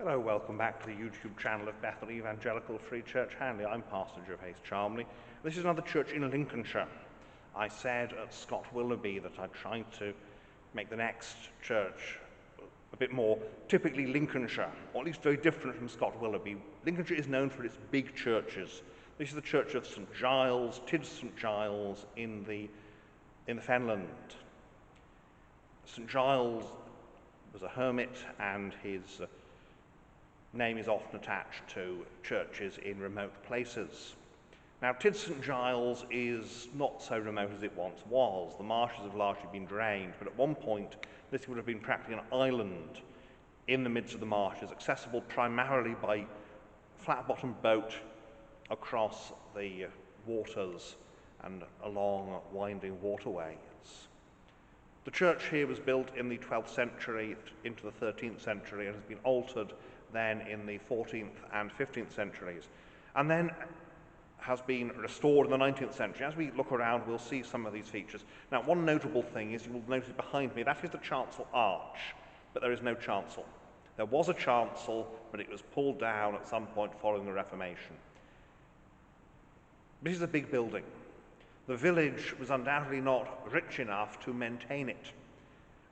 Hello, welcome back to the YouTube channel of Bethel Evangelical Free Church Hanley. I'm Pastor Gervase Chalmley. This is another church in Lincolnshire. I said at Scott Willoughby that I'd try to make the next church a bit more typically Lincolnshire, or at least very different from Scott Willoughby. Lincolnshire is known for its big churches. This is the church of St Giles, Tydd St Giles in the fenland. St Giles was a hermit, and his name is often attached to churches in remote places. Now, Tydd St Giles is not so remote as it once was. The marshes have largely been drained, but at one point this would have been practically an island in the midst of the marshes, accessible primarily by flat-bottomed boat across the waters and along winding waterways. The church here was built in the 12th century into the 13th century and has been altered then in the 14th and 15th centuries, and then has been restored in the 19th century. As we look around, we'll see some of these features. Now, one notable thing is, you will notice behind me, that is the chancel arch, but there is no chancel. There was a chancel, but it was pulled down at some point following the Reformation. This is a big building. The village was undoubtedly not rich enough to maintain it.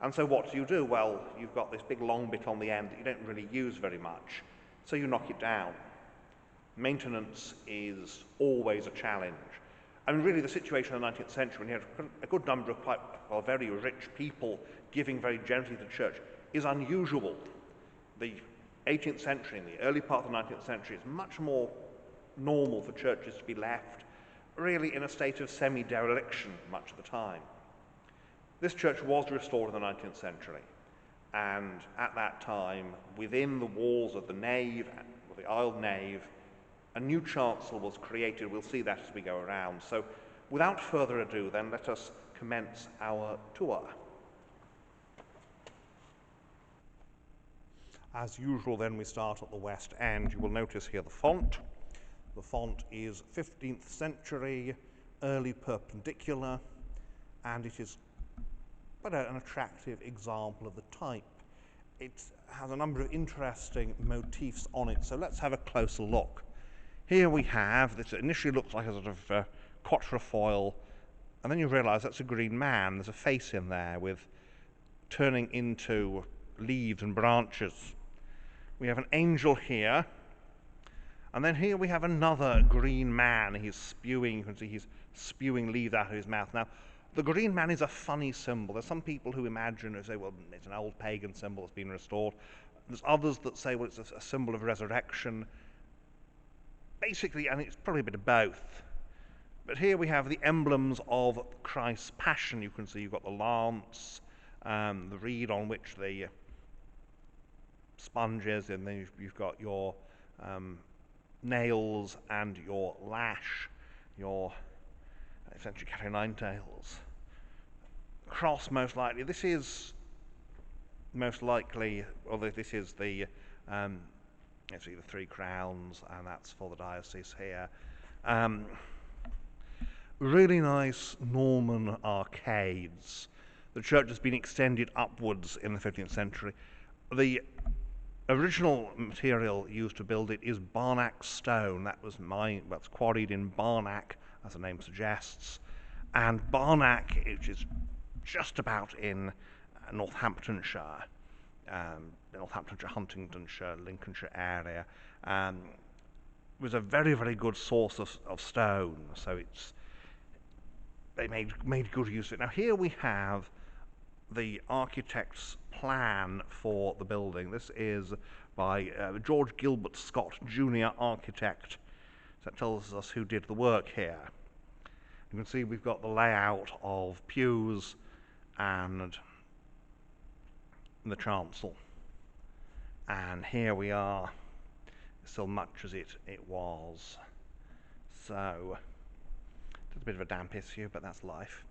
And so what do? Well, you've got this big long bit on the end that you don't really use very much, so you knock it down. Maintenance is always a challenge. I mean, really, the situation in the 19th century, when you had a good number of very rich people giving very generously to the church, is unusual. The 18th century and the early part of the 19th century is much more normal for churches to be left really in a state of semi-dereliction much of the time. This church was restored in the 19th century, and at that time, within the walls of the nave, or the aisled nave, a new chancel was created. We'll see that as we go around. So without further ado, then, let us commence our tour. As usual, then, we start at the west end. You will notice here the font. The font is 15th century, early perpendicular, and it is quite an attractive example of the type. It has a number of interesting motifs on it, so let's have a closer look. Here we have, this initially looks like a sort of quatrefoil, and then you realise that's a green man. There's a face in there with turning into leaves and branches. We have an angel here, and then here we have another green man. He's spewing, you can see he's spewing leaves out of his mouth. Now, the green man is a funny symbol. There's some people who imagine, who say, well, it's an old pagan symbol that's been restored. There's others that say, well, it's a symbol of resurrection. Basically, and it's probably a bit of both. But here we have the emblems of Christ's passion. You can see you've got the lance, the reed on which the sponge is, and then you've got your nails and your lash, your essentially cat o' nine tails. Cross, most likely. This is most likely, although this is the see the three crowns, and that's for the diocese here. Really nice Norman arcades. The church has been extended upwards in the 15th century. The original material used to build it is Barnack stone. That's quarried in Barnack, as the name suggests. And Barnack, which is just about in Northamptonshire, Huntingdonshire, Lincolnshire area, was a very, very good source of stone. So they made good use of it. Now here we have the architect's plan for the building. This is by George Gilbert Scott, Junior Architect. So that tells us who did the work here. You can see we've got the layout of pews and the chancel. And here we are, still much as it was. So, it's a bit of a damp issue, but that's life.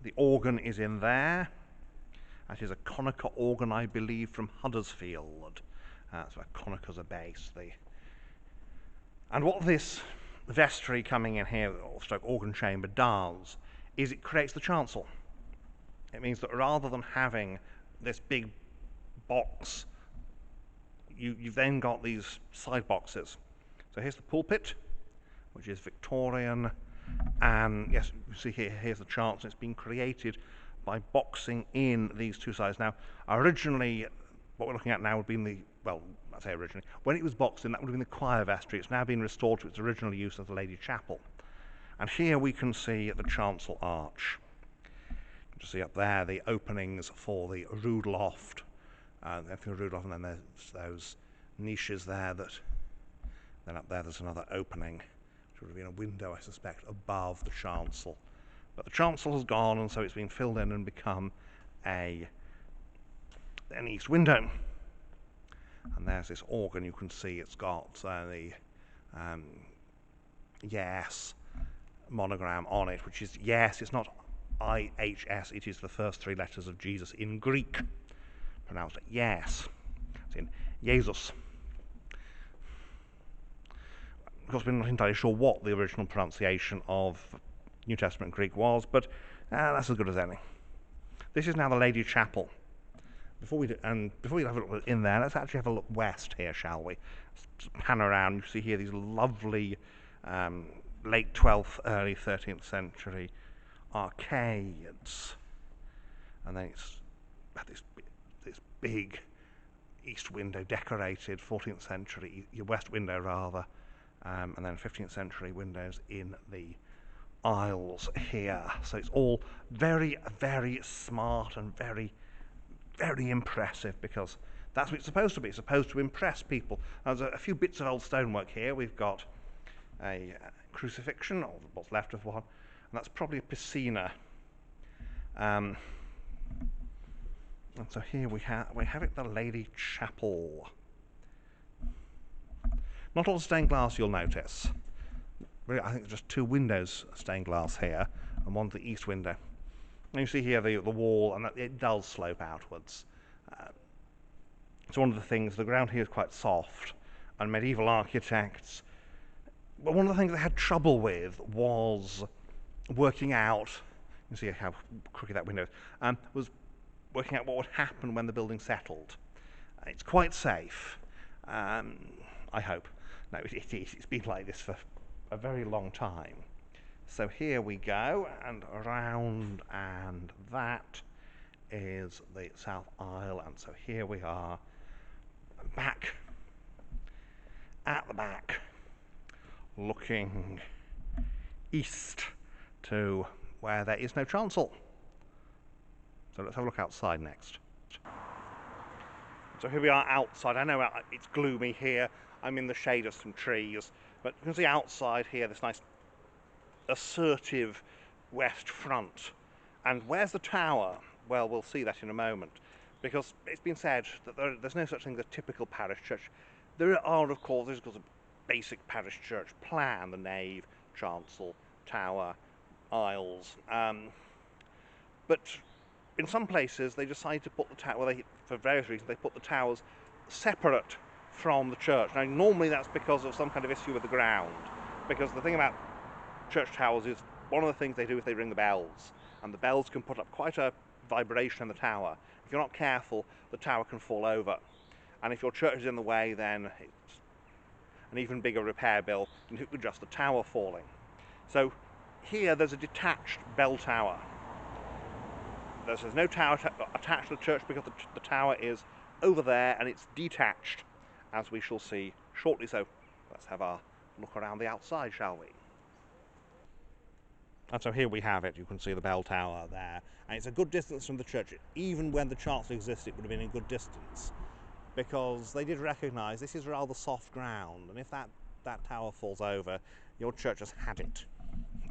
The organ is in there. That is a Conacher organ, I believe, from Huddersfield. That's where Conachers are based. And what this vestry coming in here, or stroke organ chamber, does is it creates the chancel. It means that rather than having this big box you've then got these side boxes. So here's the pulpit, which is Victorian, and yes, you see here's the chancel. It's been created by boxing in these two sides. Now, originally, what we're looking at now would be I say originally, when it was boxed in, that would have been the choir vestry. It's now been restored to its original use as the Lady Chapel. And here we can see the chancel arch. You can see up there the openings for the rood loft, and then there's those niches there then up there there's another opening, which would have been a window, I suspect, above the chancel. But the chancel has gone, and so it's been filled in and become an east window. And there's this organ. You can see it's got the yes monogram on it, which is yes. It's not IHS. It is the first three letters of Jesus in Greek, pronounced yes. It's in Jesus. Of course, we're not entirely sure what the original pronunciation of New Testament Greek was, but that's as good as any. This is now the Lady Chapel. Before we have a look in there, let's actually have a look west here, shall we? Let's pan around. You see here these lovely late 12th, early 13th century arcades, and then it's got this big east window decorated, 14th century west window rather. And then 15th century windows in the aisles here. So it's all very, very smart and very, very impressive, because that's what it's supposed to be. It's supposed to impress people. There's a few bits of old stonework here. We've got a crucifixion, or what's left of one, and that's probably a piscina. And so here we have it, the Lady Chapel. Not all stained glass, you'll notice. Really, I think there's just two windows stained glass here, and one's the east window. And you see here the wall, and it does slope outwards. It's one of the things, the ground here is quite soft, and medieval architects, but one of the things they had trouble with was working out, you see how crooked that window is, was working out what would happen when the building settled. It's quite safe, I hope. No, it is. It's been like this for a very long time. So here we go, and around, and that is the south aisle, and so here we are, back at the back, looking east to where there is no chancel. So let's have a look outside next. So here we are outside. I know it's gloomy here. I'm in the shade of some trees, but you can see outside here this nice assertive west front. And where's the tower? Well, we'll see that in a moment, because it's been said that there's no such thing as a typical parish church. There are, of course, there's a basic parish church plan: the nave, chancel, tower, aisles. But in some places they decide to put the tower, for various reasons, they put the towers separate from the church. Now, normally that's because of some kind of issue with the ground, because the thing about church towers is one of the things they do is they ring the bells, and the bells can put up quite a vibration in the tower. If you're not careful, the tower can fall over, and if your church is in the way, then it's an even bigger repair bill than it would just the tower falling. So here there's a detached bell tower. There's no tower attached to the church, because the tower is over there and it's detached, as we shall see shortly. So let's have a look around the outside, shall we? And so here we have it. You can see the bell tower there, and it's a good distance from the church. Even when the chancel existed, it would have been a good distance, because they did recognise this is rather soft ground, and if that tower falls over, your church has had it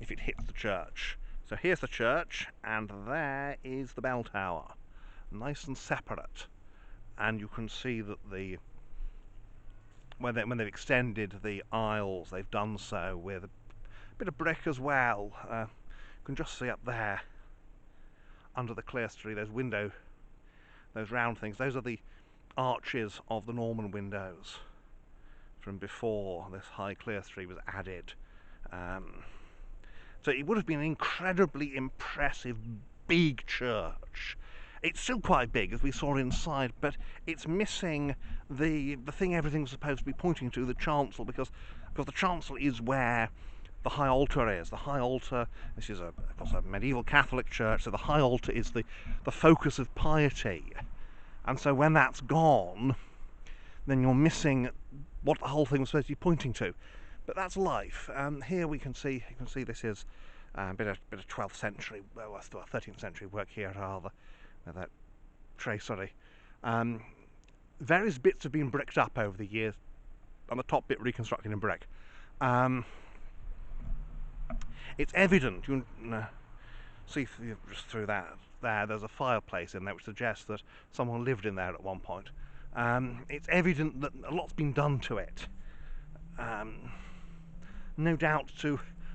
if it hits the church. So here's the church, and there is the bell tower, nice and separate. And you can see that when they've extended the aisles, they've done so with a bit of brick as well. You can just see up there under the clerestory, those round things. Those are the arches of the Norman windows from before this high clerestory was added. So it would have been an incredibly impressive big church It's still quite big, as we saw inside, but it's missing the thing everything's supposed to be pointing to, the chancel, because the chancel is where the high altar is. The high altar, this is of course a medieval Catholic church, so the high altar is the focus of piety. And so when that's gone, then you're missing what the whole thing was supposed to be pointing to. But that's life. Here you can see this is a bit of 12th century, well, 13th century work here rather, with that tracery. Various bits have been bricked up over the years, and the top bit reconstructed in brick. It's evident, you can see just through that there's a fireplace in there, which suggests that someone lived in there at one point. It's evident that a lot's been done to it. No doubt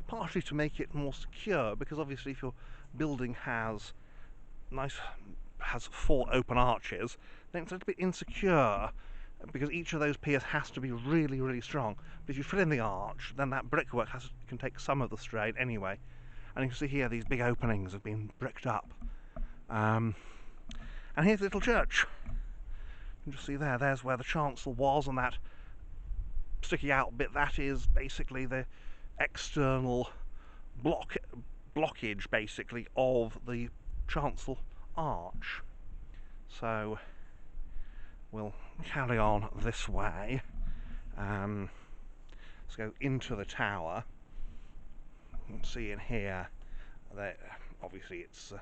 partially to make it more secure, because obviously if your building has 4 open arches, then it's a little bit insecure, because each of those piers has to be really, really strong. But if you fill in the arch, then that brickwork can take some of the strain anyway. And you can see here these big openings have been bricked up. And here's the little church. You can just see there's where the chancel was, and that sticking out bit, that is basically the external blockage basically of the chancel arch. So we'll carry on this way. Let's go into the tower. You can see in here that obviously it's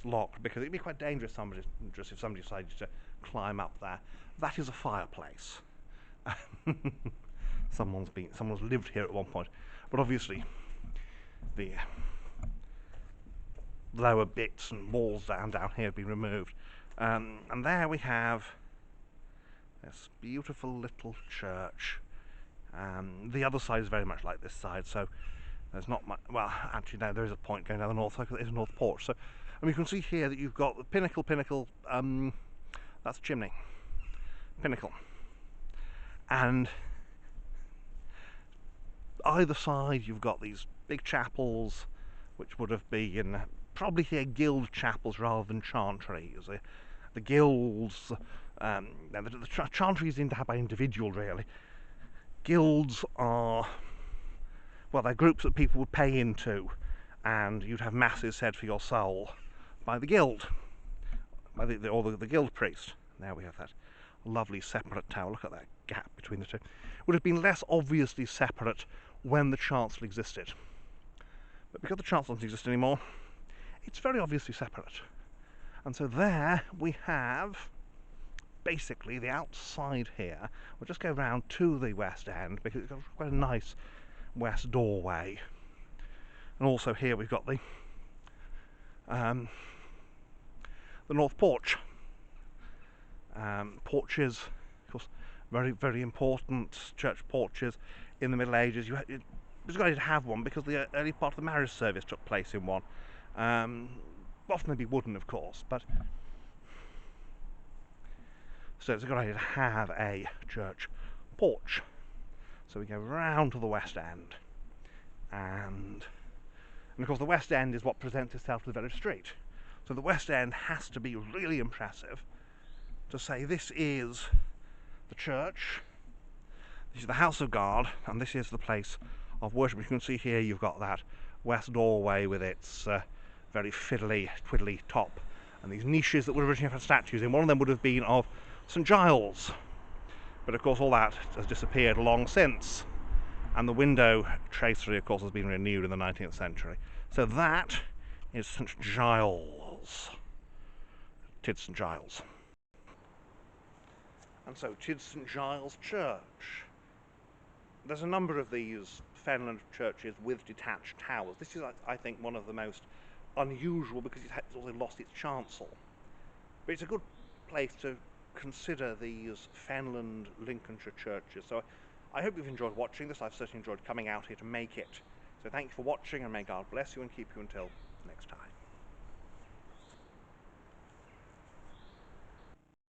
locked, because it'd be quite dangerous if somebody decided to climb up there. That is a fireplace. Someone's lived here at one point, but obviously the lower bits and walls down here have been removed. And there we have this beautiful little church. The other side is very much like this side, so there's not much. Well, actually, no, there is a point going down the north side, because there's a north porch. So, and you can see here that you've got the pinnacle. That's a chimney. Pinnacle. And either side, you've got these big chapels, which would have been probably here guild chapels rather than chantries. The guilds, the chantries seem to happen by individual, really. Guilds are, well, they're groups that people would pay into, and you'd have masses said for your soul by the guild, by the guild priest. There we have that lovely separate tower. Look at that gap between the two. Would have been less obviously separate when the chancel existed, but because the chancel doesn't exist anymore, it's very obviously separate. And so there we have basically the outside here. We'll just go round to the west end, because it's got quite a nice west doorway. And also here we've got the north porch. Porches, of course, very, very important. Church porches in the Middle Ages. It was great to have one, because the early part of the marriage service took place in one. Often they'd be wooden, of course, but so it's a good idea to have a church porch. So we go round to the west end, and of course the west end is what presents itself to the village street. So the west end has to be really impressive to say this is the church, this is the house of God, and this is the place of worship. You can see here you've got that west doorway with its very fiddly, twiddly top, and these niches that would originally have statues in. One of them would have been of St Giles, but of course all that has disappeared long since, and the window tracery, of course, has been renewed in the 19th century. So that is St Giles, Tydd St Giles. And so Tydd St Giles Church. There's a number of these fenland churches with detached towers. This is, I think, one of the most unusual, because it's also lost its chancel. But it's a good place to consider these fenland Lincolnshire churches. So I hope you've enjoyed watching this. I've certainly enjoyed coming out here to make it. So thank you for watching, and may God bless you and keep you until next time.